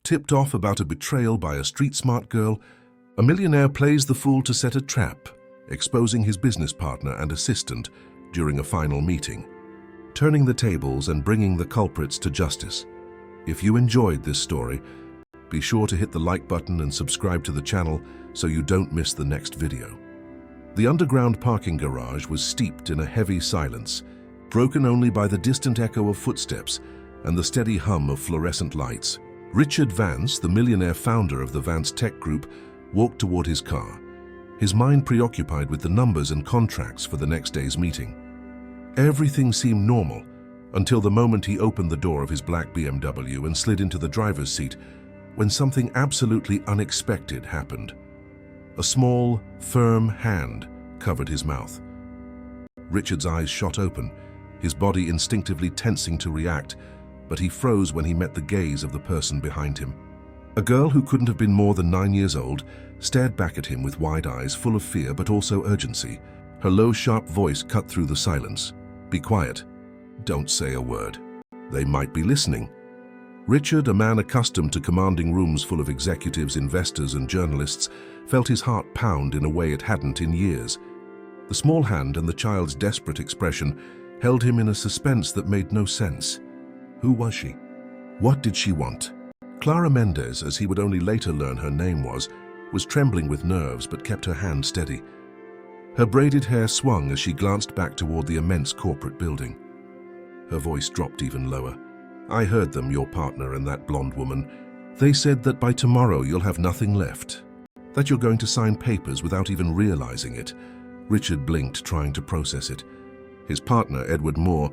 Tipped off about a betrayal by a street-smart girl, a millionaire plays the fool to set a trap, exposing his business partner and assistant during a final meeting, turning the tables and bringing the culprits to justice. If you enjoyed this story, be sure to hit the like button and subscribe to the channel so you don't miss the next video. The underground parking garage was steeped in a heavy silence, broken only by the distant echo of footsteps and the steady hum of fluorescent lights. Richard Vance, the millionaire founder of the Vance Tech Group, walked toward his car, his mind preoccupied with the numbers and contracts for the next day's meeting. Everything seemed normal until the moment he opened the door of his black BMW and slid into the driver's seat, when something absolutely unexpected happened. A small, firm hand covered his mouth. Richard's eyes shot open, his body instinctively tensing to react, but he froze when he met the gaze of the person behind him. A girl who couldn't have been more than 9 years old stared back at him with wide eyes full of fear but also urgency. Her low, sharp voice cut through the silence. "Be quiet. Don't say a word. They might be listening." Richard, a man accustomed to commanding rooms full of executives, investors, and journalists, felt his heart pound in a way it hadn't in years. The small hand and the child's desperate expression held him in a suspense that made no sense. Who was she? What did she want? Clara Mendez, as he would only later learn her name was trembling with nerves but kept her hand steady. Her braided hair swung as she glanced back toward the immense corporate building. Her voice dropped even lower. "I heard them, your partner and that blonde woman. They said that by tomorrow you'll have nothing left, that you're going to sign papers without even realizing it." Richard blinked, trying to process it. His partner, Edward Moore,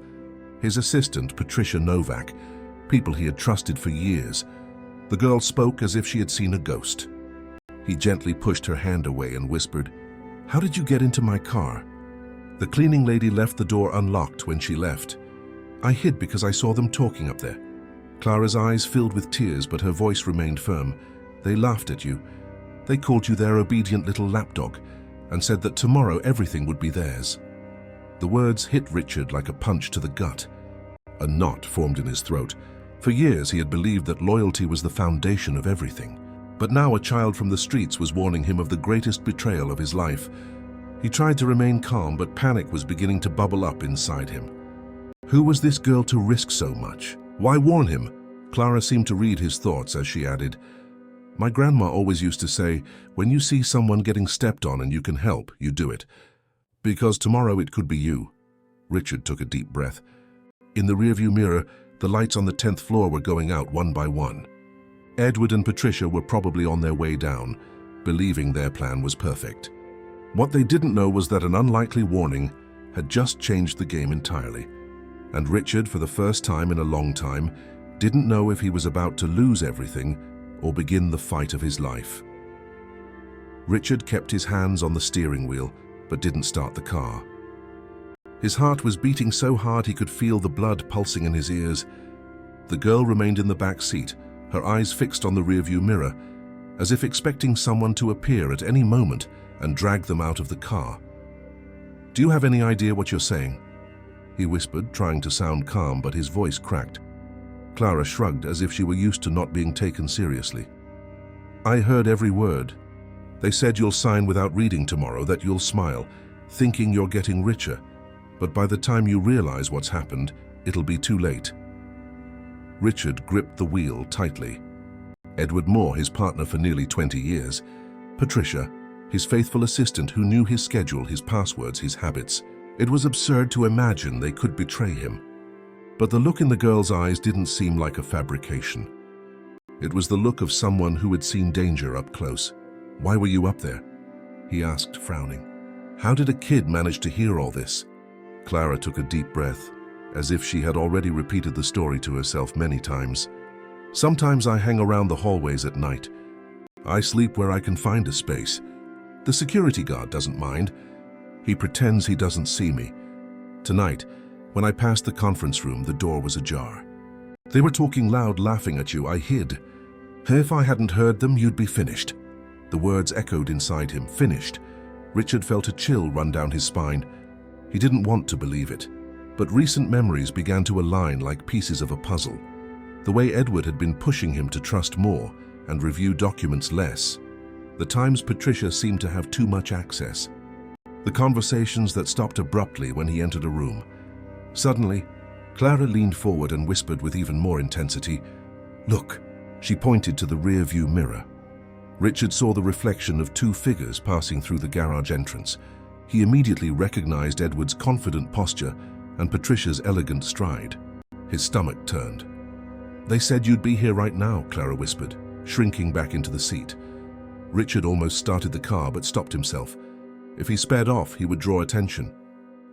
his assistant, Patricia Novak, people he had trusted for years. The girl spoke as if she had seen a ghost. He gently pushed her hand away and whispered, "How did you get into my car?" The cleaning lady left the door unlocked when she left. "I hid because I saw them talking up there." Clara's eyes filled with tears, but her voice remained firm. "They laughed at you. They called you their obedient little lapdog and said that tomorrow everything would be theirs." The words hit Richard like a punch to the gut. A knot formed in his throat. For years he had believed that loyalty was the foundation of everything. But now a child from the streets was warning him of the greatest betrayal of his life. He tried to remain calm, but panic was beginning to bubble up inside him. Who was this girl to risk so much? Why warn him? Clara seemed to read his thoughts as she added, "My grandma always used to say, when you see someone getting stepped on and you can help, you do it. Because tomorrow it could be you." Richard took a deep breath. In the rearview mirror, the lights on the 10th floor were going out one by one. Edward and Patricia were probably on their way down, believing their plan was perfect. What they didn't know was that an unlikely warning had just changed the game entirely. And Richard, for the first time in a long time, didn't know if he was about to lose everything or begin the fight of his life. Richard kept his hands on the steering wheel, but didn't start the car. His heart was beating so hard he could feel the blood pulsing in his ears. The girl remained in the back seat, her eyes fixed on the rearview mirror, as if expecting someone to appear at any moment and drag them out of the car. "Do you have any idea what you're saying?" he whispered, trying to sound calm, but his voice cracked. Clara shrugged as if she were used to not being taken seriously. "I heard every word. They said you'll sign without reading tomorrow, that you'll smile, thinking you're getting richer. But by the time you realize what's happened, it'll be too late." Richard gripped the wheel tightly. Edward Moore, his partner for nearly 20 years. Patricia, his faithful assistant who knew his schedule, his passwords, his habits. It was absurd to imagine they could betray him. But the look in the girl's eyes didn't seem like a fabrication. It was the look of someone who had seen danger up close. "Why were you up there?" he asked, frowning. "How did a kid manage to hear all this?" Clara took a deep breath, as if she had already repeated the story to herself many times. "Sometimes I hang around the hallways at night. I sleep where I can find a space. The security guard doesn't mind. He pretends he doesn't see me. Tonight, when I passed the conference room, the door was ajar. They were talking loud, laughing at you. I hid. If I hadn't heard them, you'd be finished." The words echoed inside him. Finished. Richard felt a chill run down his spine. He didn't want to believe it, but recent memories began to align like pieces of a puzzle. The way Edward had been pushing him to trust more and review documents less. The times Patricia seemed to have too much access. The conversations that stopped abruptly when he entered a room. Suddenly, Clara leaned forward and whispered with even more intensity, "Look." She pointed to the rear-view mirror. Richard saw the reflection of two figures passing through the garage entrance. He immediately recognized Edward's confident posture and Patricia's elegant stride. His stomach turned. "They said you'd be here right now," Clara whispered, shrinking back into the seat. Richard almost started the car but stopped himself. If he sped off, he would draw attention.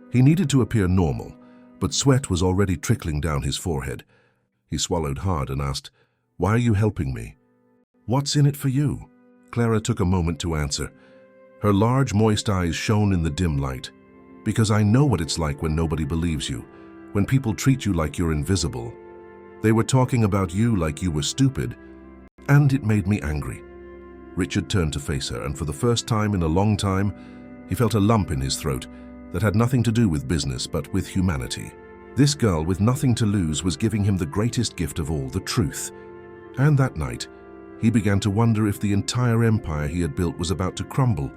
He needed to appear normal, but sweat was already trickling down his forehead. He swallowed hard and asked, "Why are you helping me?" "What's in it for you?" Clara took a moment to answer. Her large, moist eyes shone in the dim light. "Because I know what it's like when nobody believes you, when people treat you like you're invisible. They were talking about you like you were stupid, and it made me angry." Richard turned to face her, and for the first time in a long time, he felt a lump in his throat that had nothing to do with business but with humanity. This girl with nothing to lose was giving him the greatest gift of all, the truth. And that night, he began to wonder if the entire empire he had built was about to crumble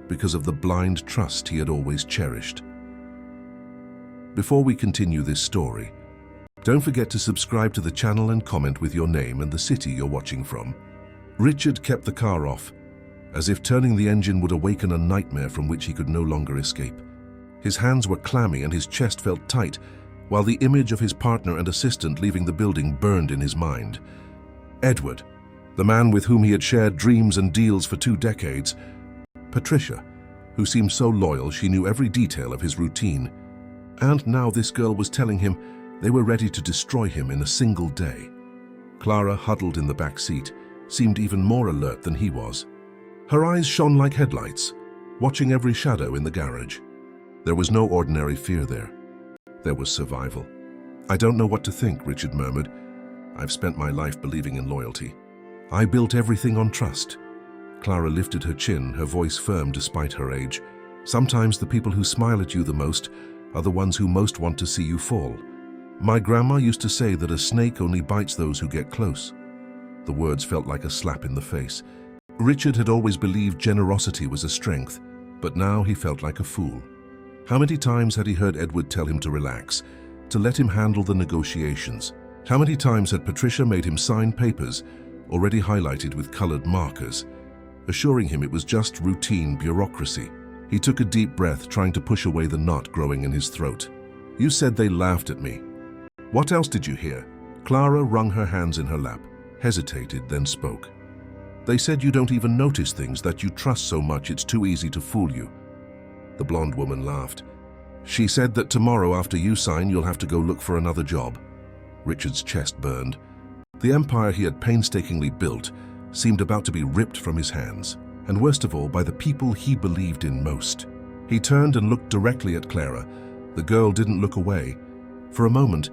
because of the blind trust he had always cherished. Before we continue this story, don't forget to subscribe to the channel and comment with your name and the city you're watching from. Richard kept the car off, as if turning the engine would awaken a nightmare from which he could no longer escape. His hands were clammy and his chest felt tight, while the image of his partner and assistant leaving the building burned in his mind. Edward, the man with whom he had shared dreams and deals for 2 decades. Patricia, who seemed so loyal she knew every detail of his routine. And now this girl was telling him they were ready to destroy him in a single day. Clara, huddled in the back seat, seemed even more alert than he was. Her eyes shone like headlights, watching every shadow in the garage. There was no ordinary fear there. There was survival. "I don't know what to think," Richard murmured. "I've spent my life believing in loyalty. I built everything on trust." Clara lifted her chin, her voice firm despite her age. "Sometimes the people who smile at you the most are the ones who most want to see you fall. My grandma used to say that a snake only bites those who get close." The words felt like a slap in the face. Richard had always believed generosity was a strength, but now he felt like a fool. How many times had he heard Edward tell him to relax, to let him handle the negotiations? How many times had Patricia made him sign papers, already highlighted with colored markers, assuring him it was just routine bureaucracy? He took a deep breath, trying to push away the knot growing in his throat. "You said they laughed at me. What else did you hear?" Clara wrung her hands in her lap, hesitated, then spoke. "They said you don't even notice things, that you trust so much it's too easy to fool you." The blonde woman laughed. "She said that tomorrow after you sign, you'll have to go look for another job." Richard's chest burned. The empire he had painstakingly built seemed about to be ripped from his hands, and worst of all, by the people he believed in most. He turned and looked directly at Clara. The girl didn't look away. For a moment,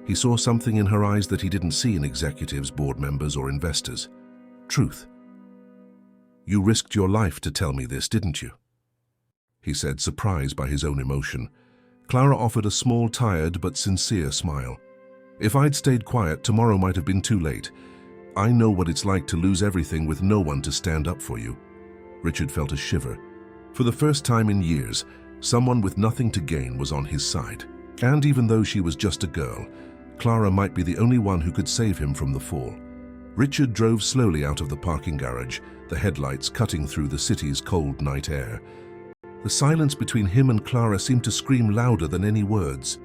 he saw something in her eyes that he didn't see in executives, board members, or investors. Truth. "You risked your life to tell me this, didn't you?" he said, surprised by his own emotion. Clara offered a small, tired but sincere smile. "If I'd stayed quiet, tomorrow might have been too late. I know what it's like to lose everything with no one to stand up for you." Richard felt a shiver. For the first time in years, someone with nothing to gain was on his side. And even though she was just a girl, Clara might be the only one who could save him from the fall. Richard drove slowly out of the parking garage, the headlights cutting through the city's cold night air. The silence between him and Clara seemed to scream louder than any words.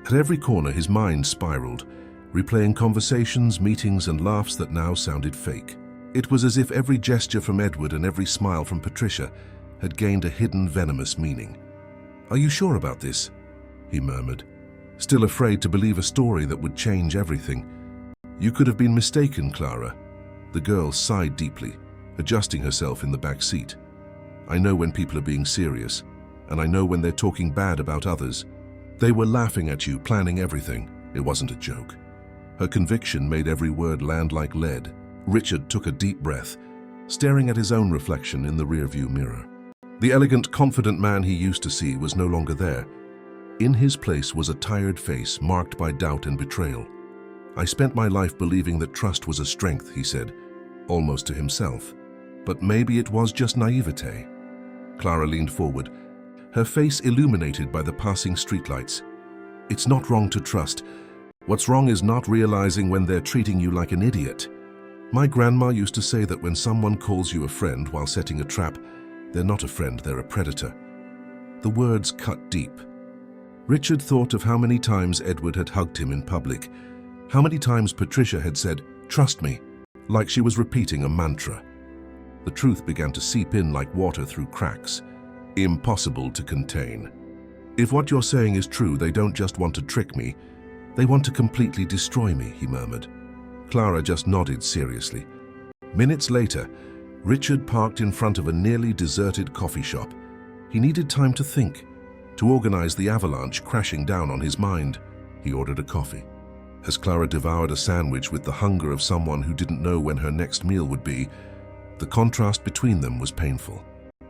At every corner, his mind spiraled, replaying conversations, meetings, and laughs that now sounded fake. It was as if every gesture from Edward and every smile from Patricia had gained a hidden venomous meaning. "Are you sure about this?" he murmured, still afraid to believe a story that would change everything. "You could have been mistaken, Clara." The girl sighed deeply, adjusting herself in the back seat. "I know when people are being serious, and I know when they're talking bad about others. They were laughing at you, planning everything. It wasn't a joke." Her conviction made every word land like lead. Richard took a deep breath, staring at his own reflection in the rearview mirror. The elegant, confident man he used to see was no longer there. In his place was a tired face marked by doubt and betrayal. I spent my life believing that trust was a strength, he said, almost to himself. But maybe it was just naivete. Clara leaned forward, her face illuminated by the passing streetlights. It's not wrong to trust. What's wrong is not realizing when they're treating you like an idiot. My grandma used to say that when someone calls you a friend while setting a trap, they're not a friend, they're a predator. The words cut deep. Richard thought of how many times Edward had hugged him in public, how many times Patricia had said, "Trust me," like she was repeating a mantra. The truth began to seep in like water through cracks, impossible to contain. If what you're saying is true, they don't just want to trick me, they want to completely destroy me, he murmured. Clara just nodded seriously. Minutes later, Richard parked in front of a nearly deserted coffee shop. He needed time to think, to organize the avalanche crashing down on his mind. He ordered a coffee. As Clara devoured a sandwich with the hunger of someone who didn't know when her next meal would be, the contrast between them was painful.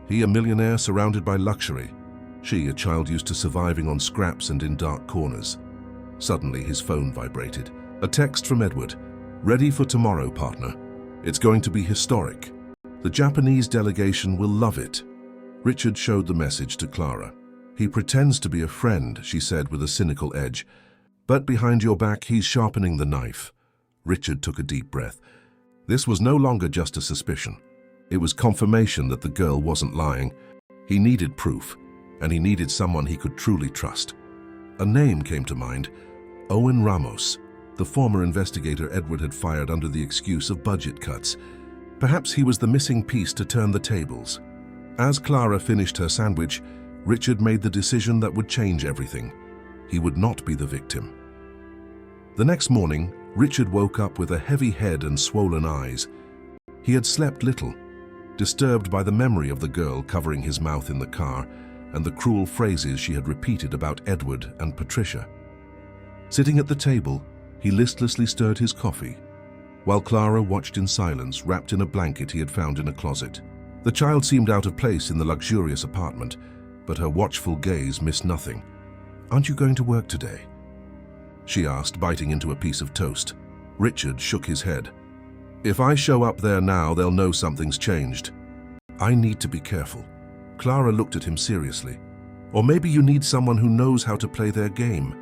He, a millionaire surrounded by luxury. She, a child used to surviving on scraps and in dark corners. Suddenly, his phone vibrated. A text from Edward. "Ready for tomorrow, partner. It's going to be historic. The Japanese delegation will love it." Richard showed the message to Clara. "He pretends to be a friend," she said with a cynical edge. "But behind your back, he's sharpening the knife." Richard took a deep breath. This was no longer just a suspicion. It was confirmation that the girl wasn't lying. He needed proof, and he needed someone he could truly trust. A name came to mind: Owen Ramos, the former investigator Edward had fired under the excuse of budget cuts. Perhaps he was the missing piece to turn the tables. As Clara finished her sandwich, Richard made the decision that would change everything. He would not be the victim. The next morning, Richard woke up with a heavy head and swollen eyes. He had slept little, disturbed by the memory of the girl covering his mouth in the car and the cruel phrases she had repeated about Edward and Patricia. Sitting at the table, he listlessly stirred his coffee, while Clara watched in silence, wrapped in a blanket he had found in a closet. The child seemed out of place in the luxurious apartment, but her watchful gaze missed nothing. "Aren't you going to work today?" she asked, biting into a piece of toast. Richard shook his head. "If I show up there now, they'll know something's changed. I need to be careful." Clara looked at him seriously. "Or maybe you need someone who knows how to play their game.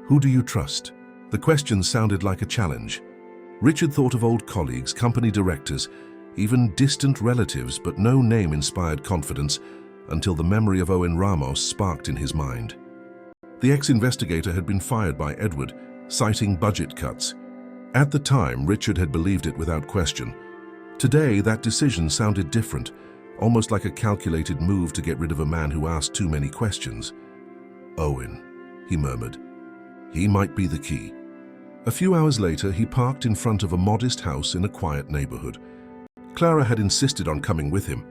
Who do you trust?" The question sounded like a challenge. Richard thought of old colleagues, company directors, even distant relatives, but no name inspired confidence until the memory of Owen Ramos sparked in his mind. The ex-investigator had been fired by Edward, citing budget cuts. At the time, Richard had believed it without question. Today, that decision sounded different, almost like a calculated move to get rid of a man who asked too many questions. "Owen," he murmured. "He might be the key." A few hours later, he parked in front of a modest house in a quiet neighborhood. Clara had insisted on coming with him.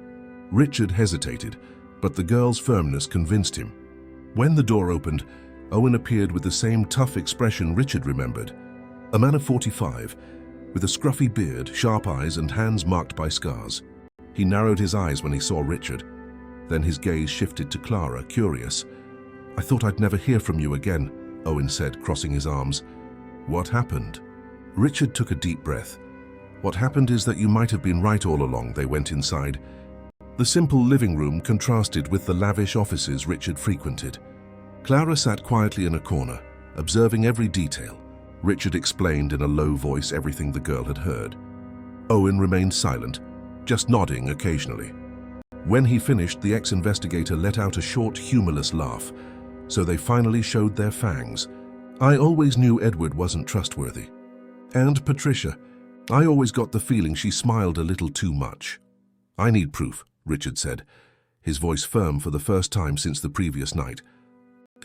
Richard hesitated, but the girl's firmness convinced him. When the door opened, Owen appeared with the same tough expression Richard remembered. A man of 45, with a scruffy beard, sharp eyes, and hands marked by scars. He narrowed his eyes when he saw Richard. Then his gaze shifted to Clara, curious. "I thought I'd never hear from you again," Owen said, crossing his arms. "What happened?" Richard took a deep breath. "What happened is that you might have been right all along." They went inside. The simple living room contrasted with the lavish offices Richard frequented. Clara sat quietly in a corner, observing every detail. Richard explained in a low voice everything the girl had heard. Owen remained silent, just nodding occasionally. When he finished, the ex-investigator let out a short, humorless laugh. "So they finally showed their fangs. I always knew Edward wasn't trustworthy. And Patricia, I always got the feeling she smiled a little too much." "I need proof," Richard said, his voice firm for the first time since the previous night.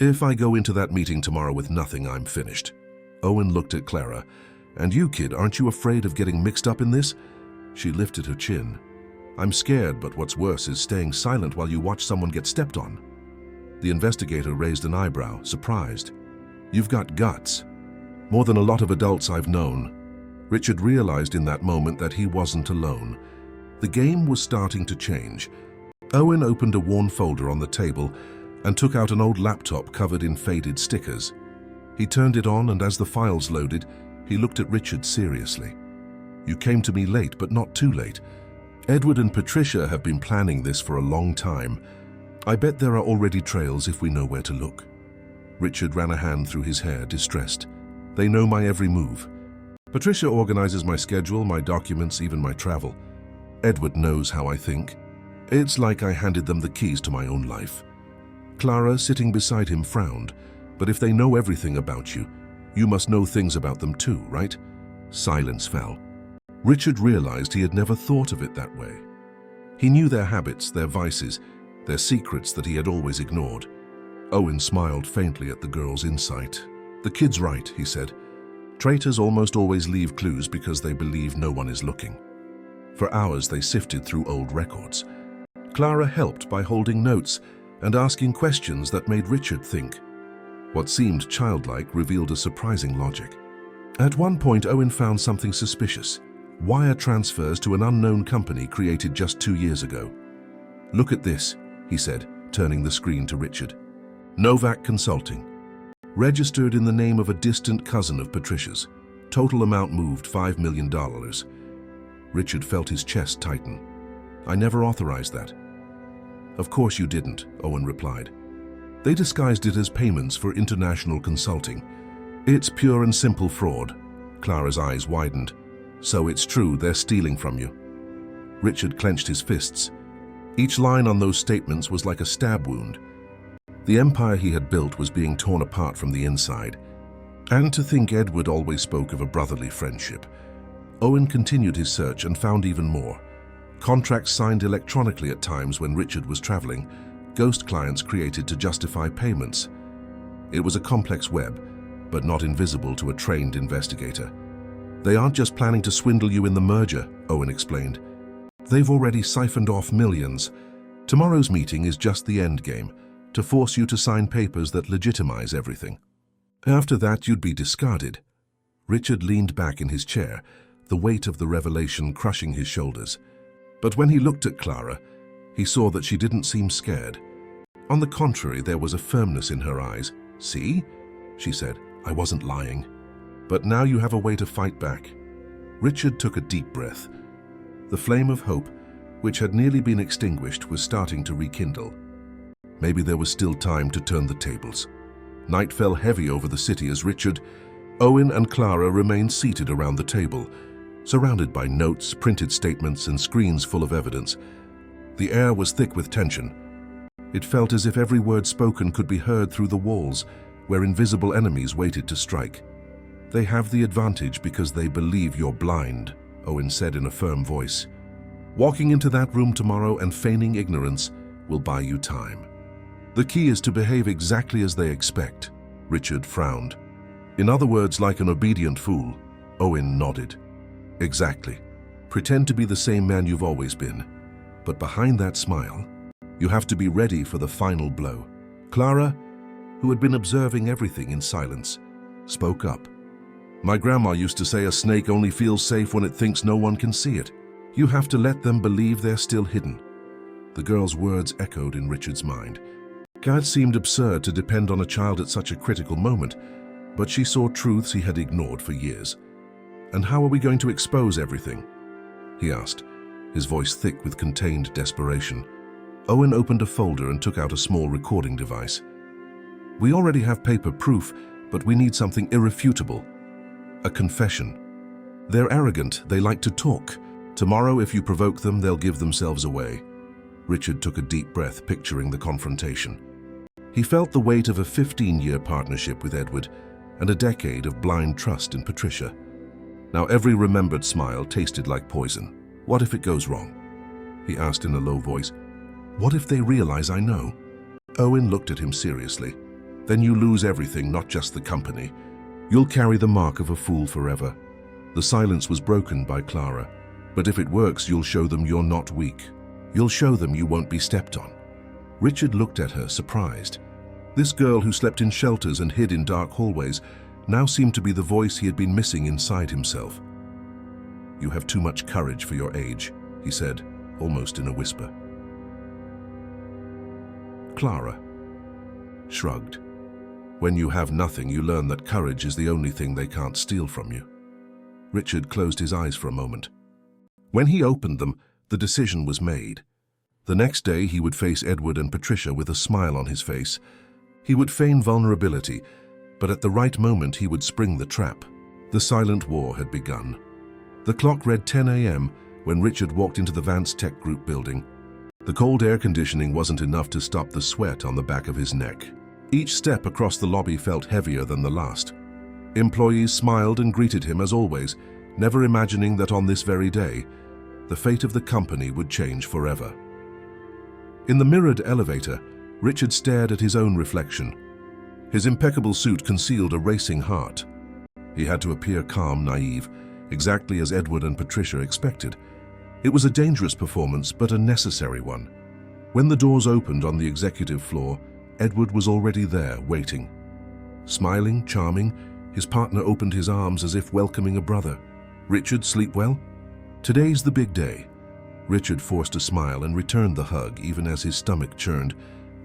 "If I go into that meeting tomorrow with nothing, I'm finished." Owen looked at Clara. "And you, kid, aren't you afraid of getting mixed up in this?" She lifted her chin. "I'm scared, but what's worse is staying silent while you watch someone get stepped on." The investigator raised an eyebrow, surprised. "You've got guts. More than a lot of adults I've known." Richard realized in that moment that he wasn't alone. The game was starting to change. Owen opened a worn folder on the table and took out an old laptop covered in faded stickers. He turned it on, and as the files loaded, He looked at Richard seriously. "You came to me late, but not too late. Edward and Patricia have been planning this for a long time. I bet there are already trails if we know where to look." Richard ran a hand through his hair, distressed. "They know my every move. Patricia organizes my schedule, my documents, even my travel. Edward knows how I think. It's like I handed them the keys to my own life." Clara, sitting beside him, frowned. "But if they know everything about you, you must know things about them too, right?" Silence fell. Richard realized he had never thought of it that way. He knew their habits, their vices, their secrets that he had always ignored. Owen smiled faintly at the girl's insight. "The kid's right," he said. "Traitors almost always leave clues because they believe no one is looking." For hours they sifted through old records. Clara helped by holding notes and asking questions that made Richard think. What seemed childlike revealed a surprising logic. At one point, Owen found something suspicious: wire transfers to an unknown company created just 2 years ago. "Look at this," he said, turning the screen to Richard. "Novak Consulting. Registered in the name of a distant cousin of Patricia's. Total amount moved $5 million. Richard felt his chest tighten. "I never authorized that." "Of course you didn't," Owen replied. "They disguised it as payments for international consulting. It's pure and simple fraud." Clara's eyes widened. "So it's true they're stealing from you?" Richard clenched his fists. Each line on those statements was like a stab wound. The empire he had built was being torn apart from the inside. And to think Edward always spoke of a brotherly friendship. Owen continued his search and found even more. Contracts signed electronically at times when Richard was traveling, ghost clients created to justify payments. It was a complex web, but not invisible to a trained investigator. "They aren't just planning to swindle you in the merger," Owen explained. "They've already siphoned off millions. Tomorrow's meeting is just the end game, to force you to sign papers that legitimize everything. After that, you'd be discarded." Richard leaned back in his chair, the weight of the revelation crushing his shoulders. But when he looked at Clara, he saw that she didn't seem scared. On the contrary, there was a firmness in her eyes. "See?" she said. "I wasn't lying. But now you have a way to fight back." Richard took a deep breath. The flame of hope, which had nearly been extinguished, was starting to rekindle. Maybe there was still time to turn the tables. Night fell heavy over the city as Richard, Owen and Clara remained seated around the table, surrounded by notes, printed statements, and screens full of evidence. The air was thick with tension. It felt as if every word spoken could be heard through the walls, where invisible enemies waited to strike. "They have the advantage because they believe you're blind," Owen said in a firm voice. "Walking into that room tomorrow and feigning ignorance will buy you time. The key is to behave exactly as they expect." Richard frowned. "In other words, like an obedient fool." Owen nodded. "Exactly. Pretend to be the same man you've always been. But behind that smile, you have to be ready for the final blow." Clara, who had been observing everything in silence, spoke up. "My grandma used to say a snake only feels safe when it thinks no one can see it. You have to let them believe they're still hidden." The girl's words echoed in Richard's mind. It seemed absurd to depend on a child at such a critical moment, but she saw truths he had ignored for years. "And how are we going to expose everything?" he asked, his voice thick with contained desperation. Owen opened a folder and took out a small recording device. "We already have paper proof, but we need something irrefutable. A confession. They're arrogant, they like to talk. Tomorrow, if you provoke them, they'll give themselves away." Richard took a deep breath, picturing the confrontation. He felt the weight of a 15-year partnership with Edward and a decade of blind trust in Patricia. Now every remembered smile tasted like poison. "What if it goes wrong?" he asked in a low voice. "What if they realize I know?" Owen looked at him seriously. "Then you lose everything, not just the company. You'll carry the mark of a fool forever." The silence was broken by Clara. "But if it works, you'll show them you're not weak. You'll show them you won't be stepped on." Richard looked at her, surprised. This girl who slept in shelters and hid in dark hallways now seemed to be the voice he had been missing inside himself. "You have too much courage for your age," he said, almost in a whisper. Clara shrugged. "When you have nothing, you learn that courage is the only thing they can't steal from you." Richard closed his eyes for a moment. When he opened them, the decision was made. The next day he would face Edward and Patricia with a smile on his face. He would feign vulnerability, but at the right moment he would spring the trap. The silent war had begun. The clock read 10 a.m. when Richard walked into the Vance Tech Group building. The cold air conditioning wasn't enough to stop the sweat on the back of his neck. Each step across the lobby felt heavier than the last. Employees smiled and greeted him as always, never imagining that on this very day, the fate of the company would change forever. In the mirrored elevator, Richard stared at his own reflection. His impeccable suit concealed a racing heart. He had to appear calm, naive, exactly as Edward and Patricia expected. It was a dangerous performance, but a necessary one. When the doors opened on the executive floor, Edward was already there, waiting. Smiling, charming, his partner opened his arms as if welcoming a brother. "Richard, sleep well?" "Today's the big day." Richard forced a smile and returned the hug, even as his stomach churned.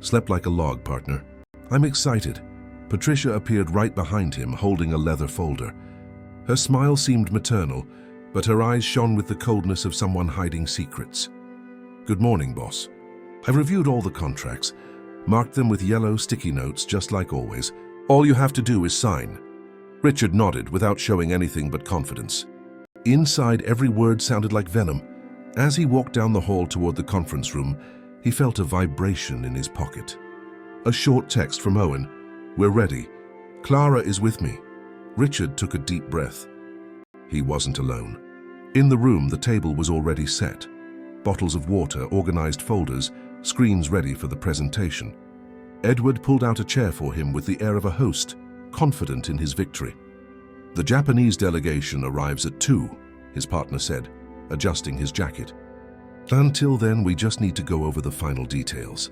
"Slept like a log, partner." "I'm excited." Patricia appeared right behind him, holding a leather folder. Her smile seemed maternal, but her eyes shone with the coldness of someone hiding secrets. "Good morning, boss. I've reviewed all the contracts, marked them with yellow sticky notes just like always. All you have to do is sign." Richard nodded without showing anything but confidence. Inside, every word sounded like venom. As he walked down the hall toward the conference room, he felt a vibration in his pocket. A short text from Owen. "We're ready. Clara is with me." Richard took a deep breath. He wasn't alone. In the room, the table was already set. Bottles of water, organized folders, screens ready for the presentation. Edward pulled out a chair for him with the air of a host, confident in his victory. "The Japanese delegation arrives at 2, his partner said, adjusting his jacket. "Until then, we just need to go over the final details."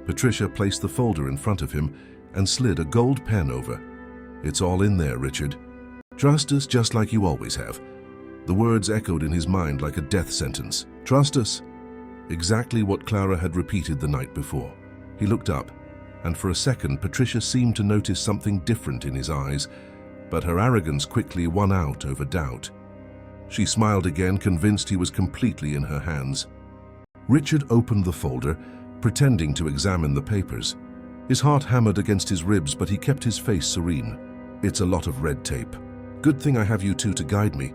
Patricia placed the folder in front of him and slid a gold pen over. "It's all in there, Richard. Trust us just like you always have." The words echoed in his mind like a death sentence. "Trust us." Exactly what Clara had repeated the night before. He looked up, and for a second Patricia seemed to notice something different in his eyes, but her arrogance quickly won out over doubt. She smiled again, convinced he was completely in her hands. Richard opened the folder, pretending to examine the papers. His heart hammered against his ribs, but he kept his face serene. "It's a lot of red tape. Good thing I have you two to guide me."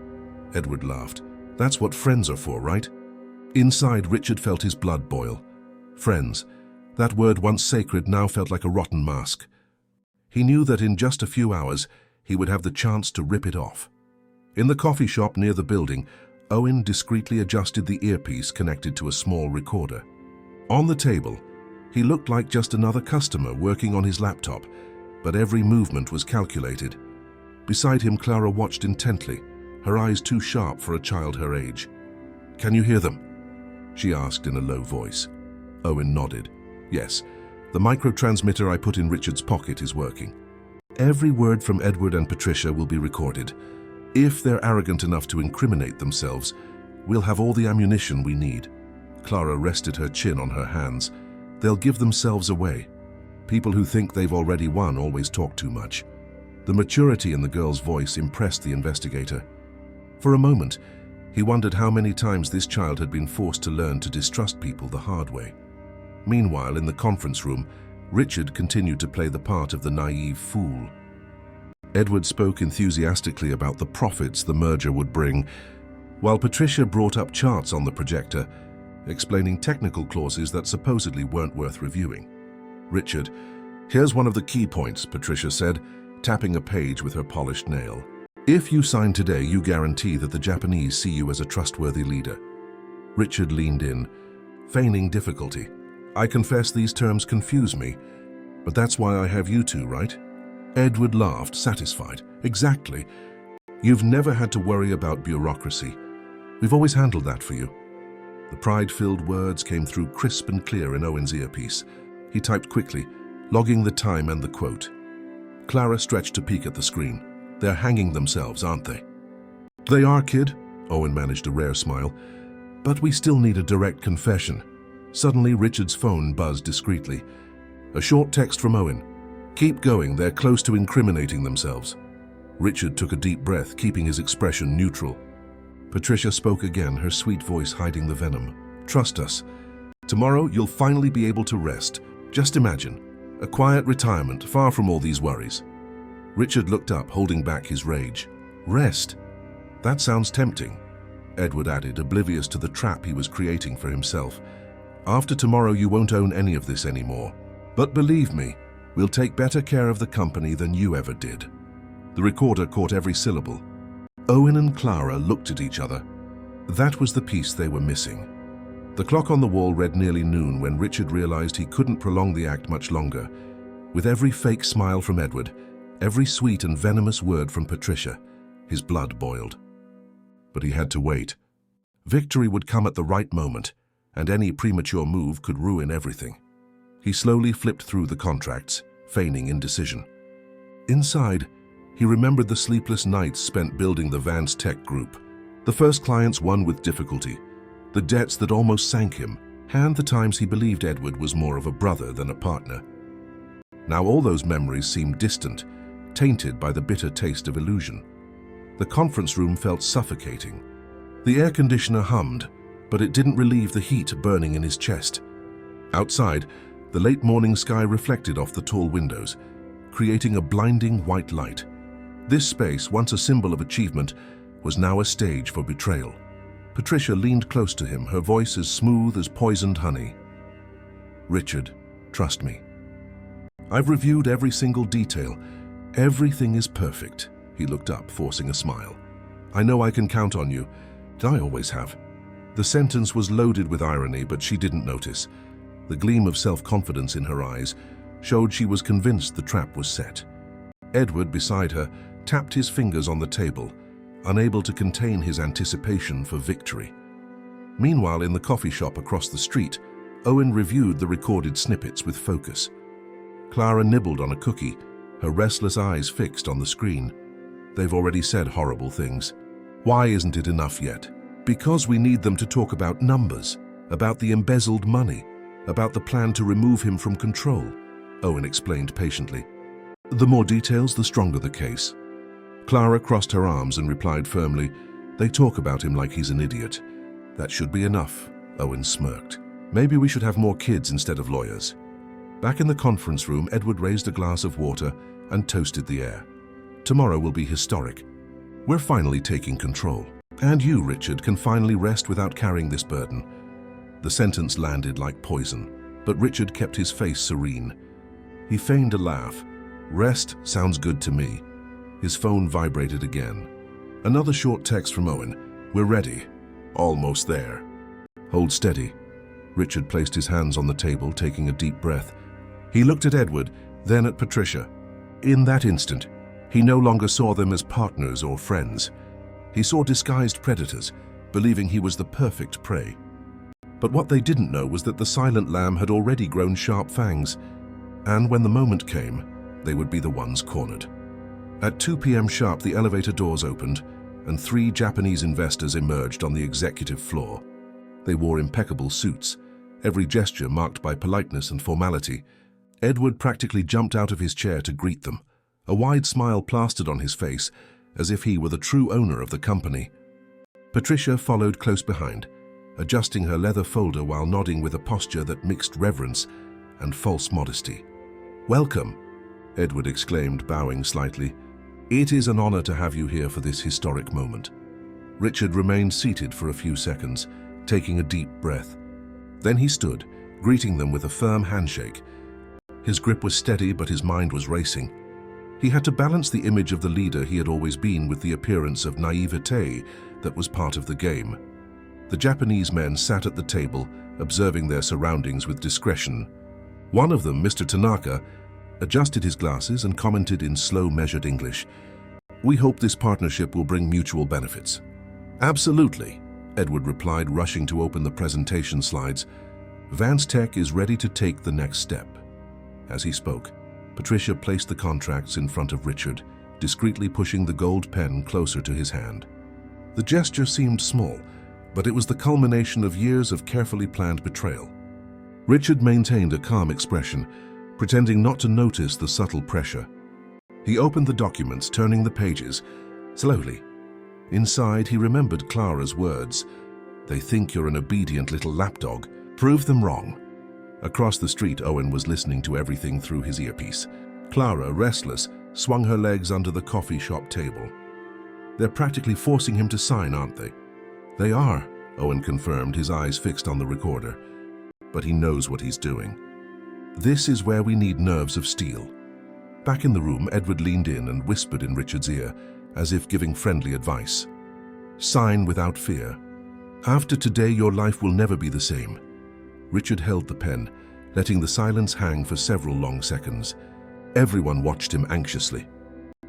Edward laughed. "That's what friends are for, right?" Inside, Richard felt his blood boil. Friends. That word, once sacred, now felt like a rotten mask. He knew that in just a few hours, he would have the chance to rip it off. In the coffee shop near the building, Owen discreetly adjusted the earpiece connected to a small recorder. On the table, he looked like just another customer working on his laptop, but every movement was calculated. Beside him, Clara watched intently, her eyes too sharp for a child her age. "Can you hear them?" she asked in a low voice. Owen nodded. "Yes, the microtransmitter I put in Richard's pocket is working. Every word from Edward and Patricia will be recorded. If they're arrogant enough to incriminate themselves, we'll have all the ammunition we need." Clara rested her chin on her hands. "They'll give themselves away. People who think they've already won always talk too much." The maturity in the girl's voice impressed the investigator. For a moment, he wondered how many times this child had been forced to learn to distrust people the hard way. Meanwhile, in the conference room, Richard continued to play the part of the naive fool. Edward spoke enthusiastically about the profits the merger would bring, while Patricia brought up charts on the projector, explaining technical clauses that supposedly weren't worth reviewing. "Richard, here's one of the key points," Patricia said, tapping a page with her polished nail. "If you sign today, you guarantee that the Japanese see you as a trustworthy leader." Richard leaned in, feigning difficulty. "I confess these terms confuse me, but that's why I have you two, right?" Edward laughed, satisfied. "Exactly. You've never had to worry about bureaucracy. We've always handled that for you." The pride-filled words came through crisp and clear in Owen's earpiece. He typed quickly, logging the time and the quote. Clara stretched to peek at the screen. "They're hanging themselves, aren't they?" "They are, kid," Owen managed a rare smile. "But we still need a direct confession." Suddenly, Richard's phone buzzed discreetly. A short text from Owen. "Keep going, they're close to incriminating themselves." Richard took a deep breath, keeping his expression neutral. Patricia spoke again, her sweet voice hiding the venom. "Trust us. Tomorrow you'll finally be able to rest. Just imagine, a quiet retirement, far from all these worries." Richard looked up, holding back his rage. "Rest? That sounds tempting," Edward added, oblivious to the trap he was creating for himself. "After tomorrow you won't own any of this anymore. But believe me, we'll take better care of the company than you ever did." The recorder caught every syllable. Owen and Clara looked at each other. That was the piece they were missing. The clock on the wall read nearly noon when Richard realized he couldn't prolong the act much longer. With every fake smile from Edward, every sweet and venomous word from Patricia, his blood boiled. But he had to wait. Victory would come at the right moment, and any premature move could ruin everything. He slowly flipped through the contracts, feigning indecision. Inside, he remembered the sleepless nights spent building the Vance Tech Group. The first clients won with difficulty, the debts that almost sank him, and the times he believed Edward was more of a brother than a partner. Now all those memories seemed distant, tainted by the bitter taste of illusion. The conference room felt suffocating. The air conditioner hummed, but it didn't relieve the heat burning in his chest. Outside, the late morning sky reflected off the tall windows, creating a blinding white light. This space, once a symbol of achievement, was now a stage for betrayal. Patricia leaned close to him, her voice as smooth as poisoned honey. "Richard, trust me. I've reviewed every single detail. Everything is perfect." He looked up, forcing a smile. "I know I can count on you. I always have." The sentence was loaded with irony, but she didn't notice. The gleam of self-confidence in her eyes showed she was convinced the trap was set. Edward, beside her, tapped his fingers on the table, unable to contain his anticipation for victory. Meanwhile, in the coffee shop across the street, Owen reviewed the recorded snippets with focus. Clara nibbled on a cookie, her restless eyes fixed on the screen. "They've already said horrible things. Why isn't it enough yet?" "Because we need them to talk about numbers, about the embezzled money, about the plan to remove him from control," Owen explained patiently. "The more details, the stronger the case." Clara crossed her arms and replied firmly, "They talk about him like he's an idiot." "That should be enough," Owen smirked. "Maybe we should have more kids instead of lawyers." Back in the conference room, Edward raised a glass of water and toasted the air. "Tomorrow will be historic. We're finally taking control. And you, Richard, can finally rest without carrying this burden." The sentence landed like poison, but Richard kept his face serene. He feigned a laugh. "Rest sounds good to me." His phone vibrated again. Another short text from Owen. "We're ready. Almost there." "Hold steady." Richard placed his hands on the table, taking a deep breath. He looked at Edward, then at Patricia. In that instant, he no longer saw them as partners or friends. He saw disguised predators, believing he was the perfect prey. But what they didn't know was that the silent lamb had already grown sharp fangs, and when the moment came, they would be the ones cornered. At 2 p.m. sharp, the elevator doors opened, and 3 Japanese investors emerged on the executive floor. They wore impeccable suits, every gesture marked by politeness and formality. Edward practically jumped out of his chair to greet them, a wide smile plastered on his face, as if he were the true owner of the company. Patricia followed close behind, adjusting her leather folder while nodding with a posture that mixed reverence and false modesty. "Welcome," Edward exclaimed, bowing slightly. "It is an honor to have you here for this historic moment." Richard remained seated for a few seconds, taking a deep breath. Then he stood, greeting them with a firm handshake. His grip was steady, but his mind was racing. He had to balance the image of the leader he had always been with the appearance of naivete that was part of the game. The Japanese men sat at the table, observing their surroundings with discretion. One of them, Mr. Tanaka, adjusted his glasses and commented in slow, measured English, "We hope this partnership will bring mutual benefits." "Absolutely," Edward replied, rushing to open the presentation slides. "Vance Tech is ready to take the next step." As he spoke, Patricia placed the contracts in front of Richard, discreetly pushing the gold pen closer to his hand. The gesture seemed small, but it was the culmination of years of carefully planned betrayal. Richard maintained a calm expression, pretending not to notice the subtle pressure. He opened the documents, turning the pages, slowly. Inside, he remembered Clara's words. "They think you're an obedient little lapdog. Prove them wrong." Across the street, Owen was listening to everything through his earpiece. Clara, restless, swung her legs under the coffee shop table. "They're practically forcing him to sign, aren't they?" "They are," Owen confirmed, his eyes fixed on the recorder. "But he knows what he's doing. This is where we need nerves of steel." Back in the room, Edward leaned in and whispered in Richard's ear, as if giving friendly advice. "Sign without fear. After today, your life will never be the same." Richard held the pen, letting the silence hang for several long seconds. Everyone watched him anxiously.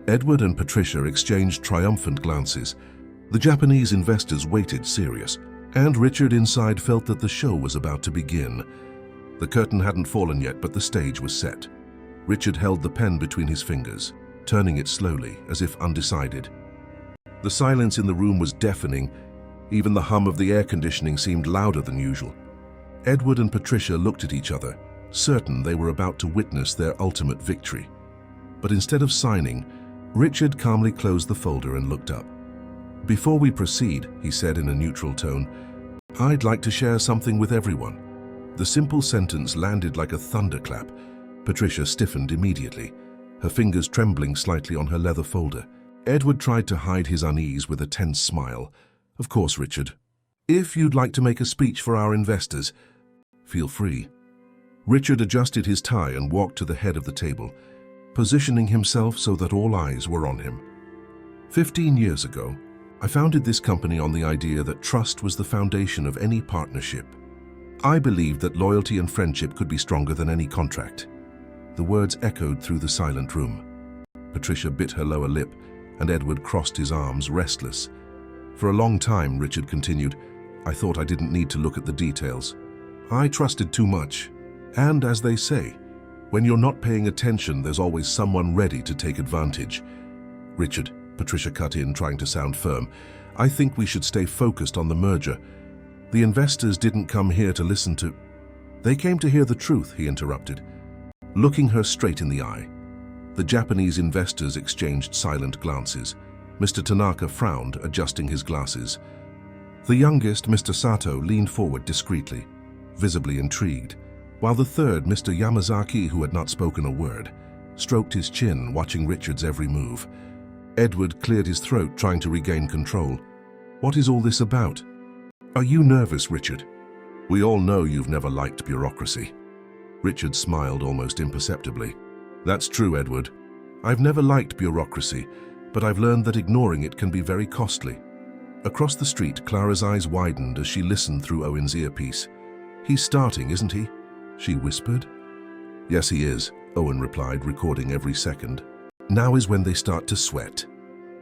Edward and Patricia exchanged triumphant glances. The Japanese investors waited, serious, and Richard inside felt that the show was about to begin. The curtain hadn't fallen yet, but the stage was set. Richard held the pen between his fingers, turning it slowly, as if undecided. The silence in the room was deafening. Even the hum of the air conditioning seemed louder than usual. Edward and Patricia looked at each other, certain they were about to witness their ultimate victory. But instead of signing, Richard calmly closed the folder and looked up. "Before we proceed," he said in a neutral tone, "I'd like to share something with everyone." The simple sentence landed like a thunderclap. Patricia stiffened immediately, her fingers trembling slightly on her leather folder. Edward tried to hide his unease with a tense smile. "Of course, Richard. If you'd like to make a speech for our investors, feel free." Richard adjusted his tie and walked to the head of the table, positioning himself so that all eyes were on him. 15 years ago, I founded this company on the idea that trust was the foundation of any partnership. I believed that loyalty and friendship could be stronger than any contract. The words echoed through the silent room. Patricia bit her lower lip, and Edward crossed his arms, restless. "For a long time," Richard continued, "I thought I didn't need to look at the details. I trusted too much. And as they say, when you're not paying attention, there's always someone ready to take advantage." "Richard," Patricia cut in, trying to sound firm, "I think we should stay focused on the merger. The investors didn't come here to listen to—" "They came to hear the truth," he interrupted, looking her straight in the eye. The Japanese investors exchanged silent glances. Mr. Tanaka frowned, adjusting his glasses. The youngest, Mr. Sato, leaned forward discreetly, visibly intrigued, while the third, Mr. Yamazaki, who had not spoken a word, stroked his chin, watching Richard's every move. Edward cleared his throat, trying to regain control. "What is all this about? Are you nervous, Richard? We all know you've never liked bureaucracy." Richard smiled almost imperceptibly. "That's true, Edward. I've never liked bureaucracy, but I've learned that ignoring it can be very costly." Across the street, Clara's eyes widened as she listened through Owen's earpiece. "He's starting, isn't he?" she whispered. "Yes, he is," Owen replied, recording every second. "Now is when they start to sweat."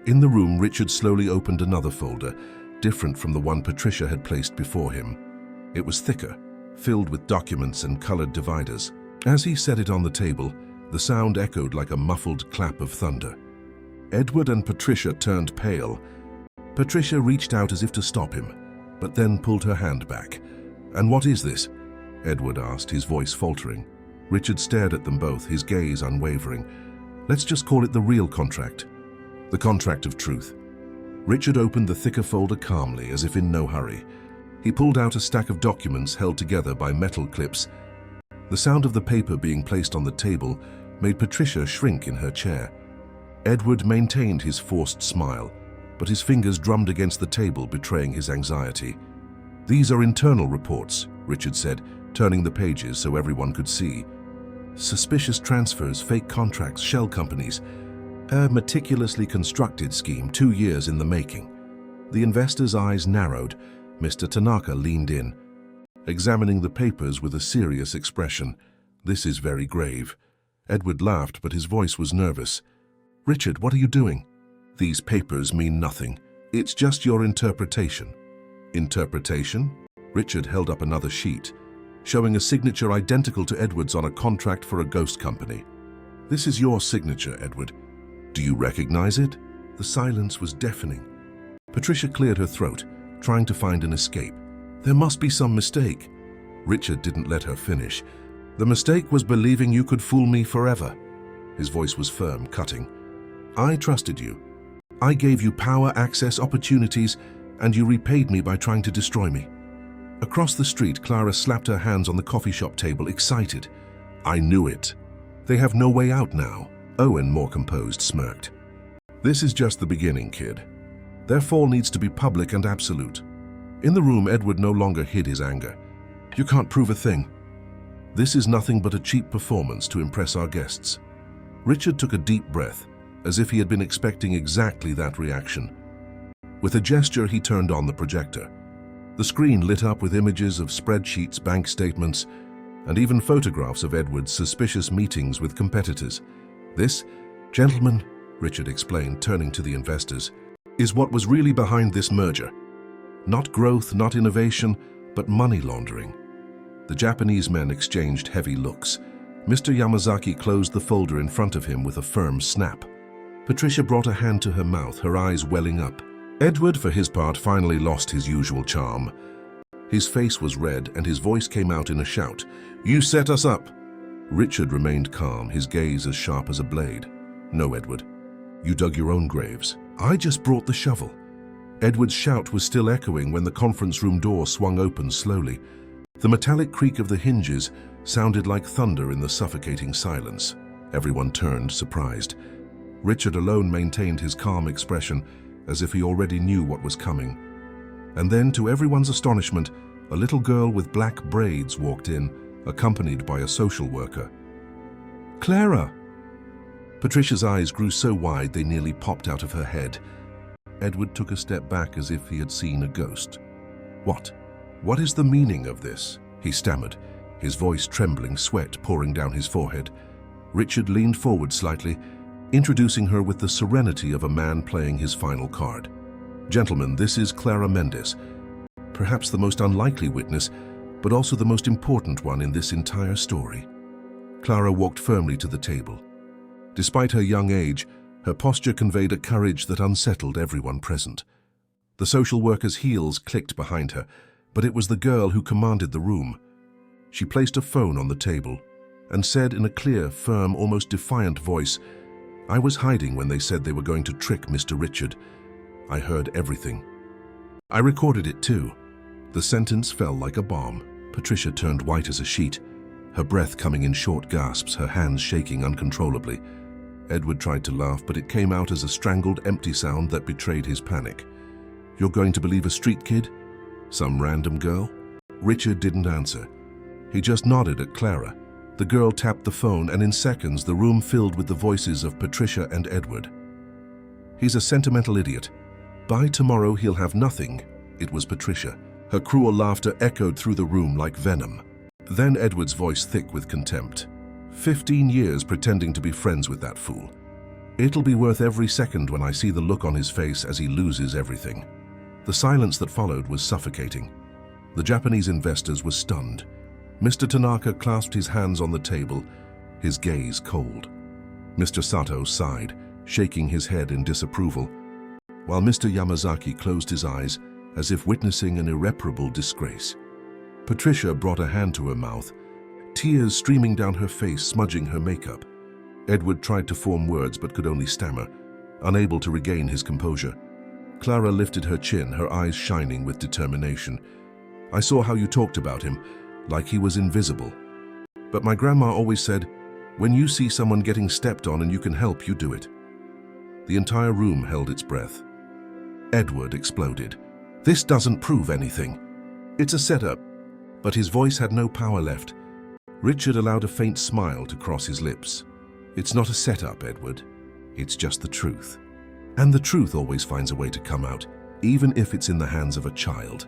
In the room, Richard slowly opened another folder, different from the one Patricia had placed before him. It was thicker, filled with documents and colored dividers. As he set it on the table, the sound echoed like a muffled clap of thunder. Edward and Patricia turned pale. Patricia reached out as if to stop him, but then pulled her hand back. "And what is this?" Edward asked, his voice faltering. Richard stared at them both, his gaze unwavering. "Let's just call it the real contract. The contract of truth." Richard opened the thicker folder calmly, as if in no hurry. He pulled out a stack of documents held together by metal clips. The sound of the paper being placed on the table made Patricia shrink in her chair. Edward maintained his forced smile, but his fingers drummed against the table, betraying his anxiety. "These are internal reports," Richard said, turning the pages so everyone could see. "Suspicious transfers, fake contracts, shell companies. A meticulously constructed scheme, 2 years in the making." The investor's eyes narrowed. Mr. Tanaka leaned in, examining the papers with a serious expression. "This is very grave." Edward laughed, but his voice was nervous. "Richard, what are you doing?" "These papers mean nothing. It's just your interpretation." "Interpretation?" Richard held up another sheet, showing a signature identical to Edward's on a contract for a ghost company. "This is your signature, Edward. Do you recognize it?" The silence was deafening. Patricia cleared her throat, trying to find an escape. "There must be some mistake." Richard didn't let her finish. "The mistake was believing you could fool me forever." His voice was firm, cutting. I trusted you. I gave you power, access, opportunities, and you repaid me by trying to destroy me." Across the street, Clara slapped her hands on the coffee shop table, excited. "I knew it. They have no way out now." Owen, more composed, smirked. "This is just the beginning, kid. Their fall needs to be public and absolute." In the room, Edward no longer hid his anger. "You can't prove a thing. This is nothing but a cheap performance to impress our guests." Richard took a deep breath, as if he had been expecting exactly that reaction. With a gesture, he turned on the projector. The screen lit up with images of spreadsheets, bank statements, and even photographs of Edward's suspicious meetings with competitors. "This, gentlemen," Richard explained, turning to the investors, "is what was really behind this merger. Not growth, not innovation, but money laundering." The Japanese men exchanged heavy looks. Mr. Yamazaki closed the folder in front of him with a firm snap. Patricia brought a hand to her mouth, her eyes welling up. Edward, for his part, finally lost his usual charm. His face was red and his voice came out in a shout. "You set us up!" Richard remained calm, his gaze as sharp as a blade. "No, Edward. You dug your own graves. I just brought the shovel." Edward's shout was still echoing when the conference room door swung open slowly. The metallic creak of the hinges sounded like thunder in the suffocating silence. Everyone turned, surprised. Richard alone maintained his calm expression, as if he already knew what was coming. And then, to everyone's astonishment, a little girl with black braids walked in, accompanied by a social worker. "Clara!" Patricia's eyes grew so wide they nearly popped out of her head. Edward took a step back as if he had seen a ghost. What is the meaning of this?" he stammered, his voice trembling, sweat pouring down his forehead. Richard leaned forward slightly, introducing her with the serenity of a man playing his final card. "Gentlemen, this is Clara Mendes, perhaps the most unlikely witness, but also the most important one in this entire story." Clara walked firmly to the table. Despite her young age, her posture conveyed a courage that unsettled everyone present. The social worker's heels clicked behind her, but it was the girl who commanded the room. She placed a phone on the table and said in a clear, firm, almost defiant voice, "I was hiding when they said they were going to trick Mr. Richard. I heard everything. I recorded it too." The sentence fell like a bomb. Patricia turned white as a sheet, her breath coming in short gasps, her hands shaking uncontrollably. Edward tried to laugh, but it came out as a strangled, empty sound that betrayed his panic. "You're going to believe a street kid? Some random girl?" Richard didn't answer. He just nodded at Clara. The girl tapped the phone, and in seconds the room filled with the voices of Patricia and Edward. "He's a sentimental idiot. By tomorrow he'll have nothing." It was Patricia. Her cruel laughter echoed through the room like venom. Then Edward's voice thick with contempt. 15 years pretending to be friends with that fool. It'll be worth every second when I see the look on his face as he loses everything." The silence that followed was suffocating. The Japanese investors were stunned. Mr. Tanaka clasped his hands on the table, his gaze cold. Mr. Sato sighed, shaking his head in disapproval, while Mr. Yamazaki closed his eyes as if witnessing an irreparable disgrace. Patricia brought a hand to her mouth, tears streaming down her face, smudging her makeup. Edward tried to form words but could only stammer, unable to regain his composure. Clara lifted her chin, her eyes shining with determination. "I saw how you talked about him, like he was invisible. But my grandma always said, when you see someone getting stepped on and you can help, you do it." The entire room held its breath. Edward exploded. "This doesn't prove anything. It's a setup." But his voice had no power left. Richard allowed a faint smile to cross his lips. "It's not a setup, Edward. It's just the truth. And the truth always finds a way to come out, even if it's in the hands of a child."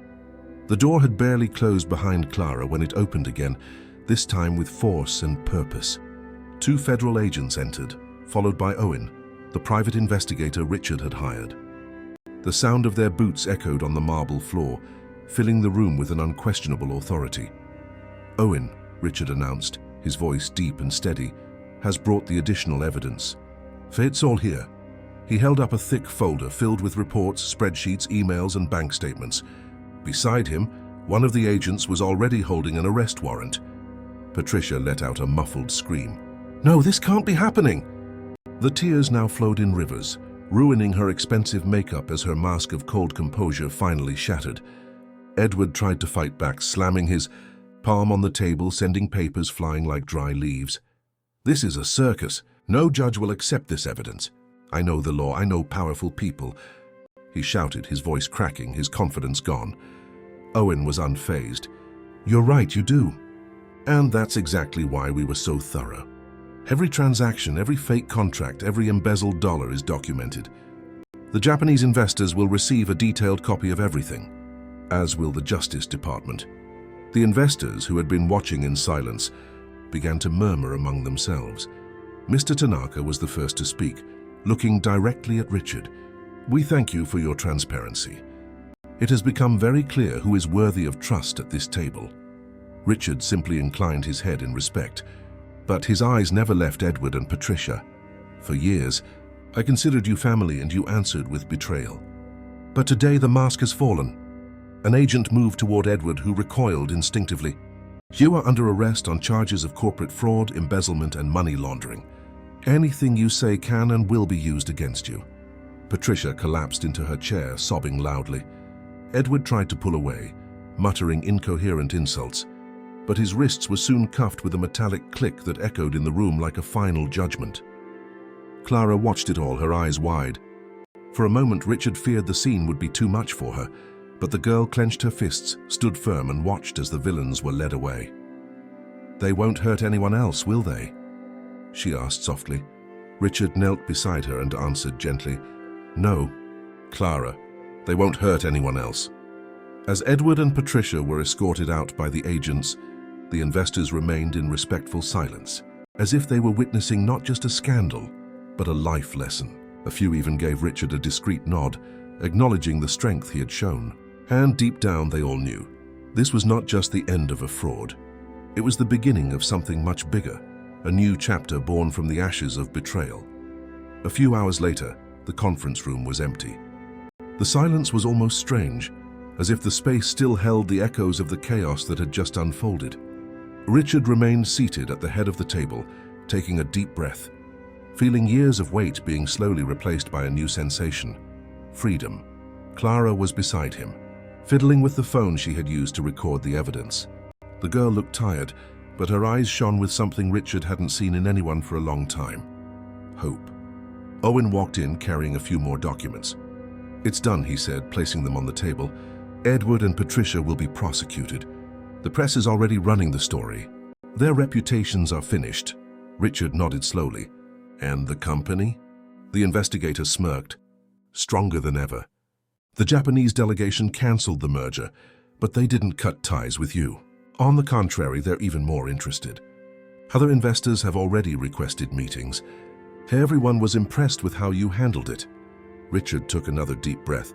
The door had barely closed behind Clara when it opened again, this time with force and purpose. 2 federal agents entered, followed by Owen, the private investigator Richard had hired. The sound of their boots echoed on the marble floor, filling the room with an unquestionable authority. "Owen," Richard announced, his voice deep and steady, "has brought the additional evidence. It's all here." He held up a thick folder filled with reports, spreadsheets, emails, and bank statements. Beside him, one of the agents was already holding an arrest warrant. Patricia let out a muffled scream. "No, this can't be happening!" The tears now flowed in rivers, ruining her expensive makeup as her mask of cold composure finally shattered. Edward tried to fight back, slamming his palm on the table, sending papers flying like dry leaves. "This is a circus. No judge will accept this evidence. I know the law. I know powerful people," he shouted, his voice cracking, his confidence gone. Owen was unfazed. "You're right, you do. And that's exactly why we were so thorough. Every transaction, every fake contract, every embezzled dollar is documented. The Japanese investors will receive a detailed copy of everything, as will the Justice Department." The investors, who had been watching in silence, began to murmur among themselves. Mr. Tanaka was the first to speak, looking directly at Richard. "We thank you for your transparency. It has become very clear who is worthy of trust at this table." Richard simply inclined his head in respect, but his eyes never left Edward and Patricia. "For years, I considered you family and you answered with betrayal. But today the mask has fallen." An agent moved toward Edward, who recoiled instinctively. "You are under arrest on charges of corporate fraud, embezzlement, and money laundering. Anything you say can and will be used against you." Patricia collapsed into her chair, sobbing loudly. Edward tried to pull away, muttering incoherent insults, but his wrists were soon cuffed with a metallic click that echoed in the room like a final judgment. Clara watched it all, her eyes wide. For a moment, Richard feared the scene would be too much for her, but the girl clenched her fists, stood firm, and watched as the villains were led away. "They won't hurt anyone else, will they?" she asked softly. Richard knelt beside her and answered gently, "No, Clara, they won't hurt anyone else." As Edward and Patricia were escorted out by the agents, the investors remained in respectful silence, as if they were witnessing not just a scandal, but a life lesson. A few even gave Richard a discreet nod, acknowledging the strength he had shown. And deep down they all knew, this was not just the end of a fraud. It was the beginning of something much bigger, a new chapter born from the ashes of betrayal. A few hours later, the conference room was empty. The silence was almost strange, as if the space still held the echoes of the chaos that had just unfolded. Richard remained seated at the head of the table, taking a deep breath, feeling years of weight being slowly replaced by a new sensation: freedom. Clara was beside him, fiddling with the phone she had used to record the evidence. The girl looked tired, but her eyes shone with something Richard hadn't seen in anyone for a long time: hope. Owen walked in carrying a few more documents. "It's done," he said, placing them on the table. "Edward and Patricia will be prosecuted. The press is already running the story. Their reputations are finished." Richard nodded slowly. "And the company?" The investigator smirked. "Stronger than ever. The Japanese delegation cancelled the merger, but they didn't cut ties with you. On the contrary, they're even more interested. Other investors have already requested meetings. Everyone was impressed with how you handled it." Richard took another deep breath.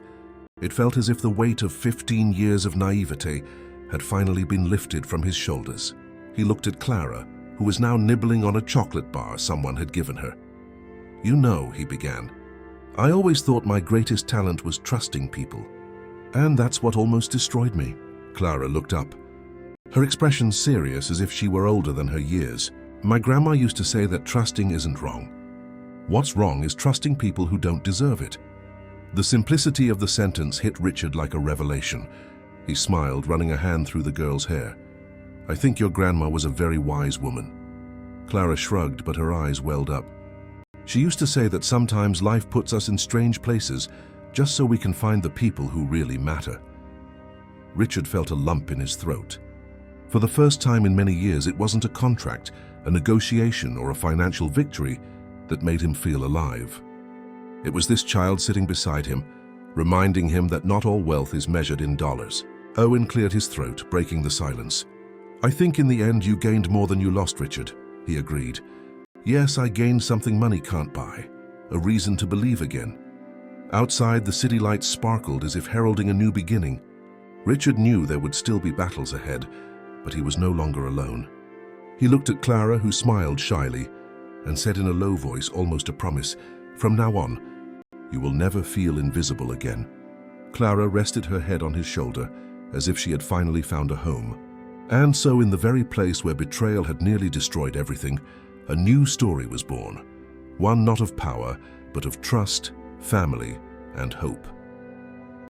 It felt as if the weight of 15 years of naivete had finally been lifted from his shoulders. He looked at Clara, who was now nibbling on a chocolate bar someone had given her. "You know," he began, "I always thought my greatest talent was trusting people. And that's what almost destroyed me." Clara looked up, her expression serious as if she were older than her years. "My grandma used to say that trusting isn't wrong. What's wrong is trusting people who don't deserve it." The simplicity of the sentence hit Richard like a revelation. He smiled, running a hand through the girl's hair. "I think your grandma was a very wise woman." Clara shrugged, but her eyes welled up. "She used to say that sometimes life puts us in strange places just so we can find the people who really matter." Richard felt a lump in his throat. For the first time in many years, it wasn't a contract, a negotiation, or a financial victory that made him feel alive. It was this child sitting beside him, reminding him that not all wealth is measured in dollars. Owen cleared his throat, breaking the silence. "I think in the end you gained more than you lost, Richard," he agreed. "Yes, I gained something money can't buy, a reason to believe again." Outside, the city lights sparkled as if heralding a new beginning. Richard knew there would still be battles ahead, but he was no longer alone. He looked at Clara, who smiled shyly, and said in a low voice, almost a promise, "From now on, you will never feel invisible again." Clara rested her head on his shoulder, as if she had finally found a home. And so, in the very place where betrayal had nearly destroyed everything, a new story was born. one not of power, but of trust, family, and hope.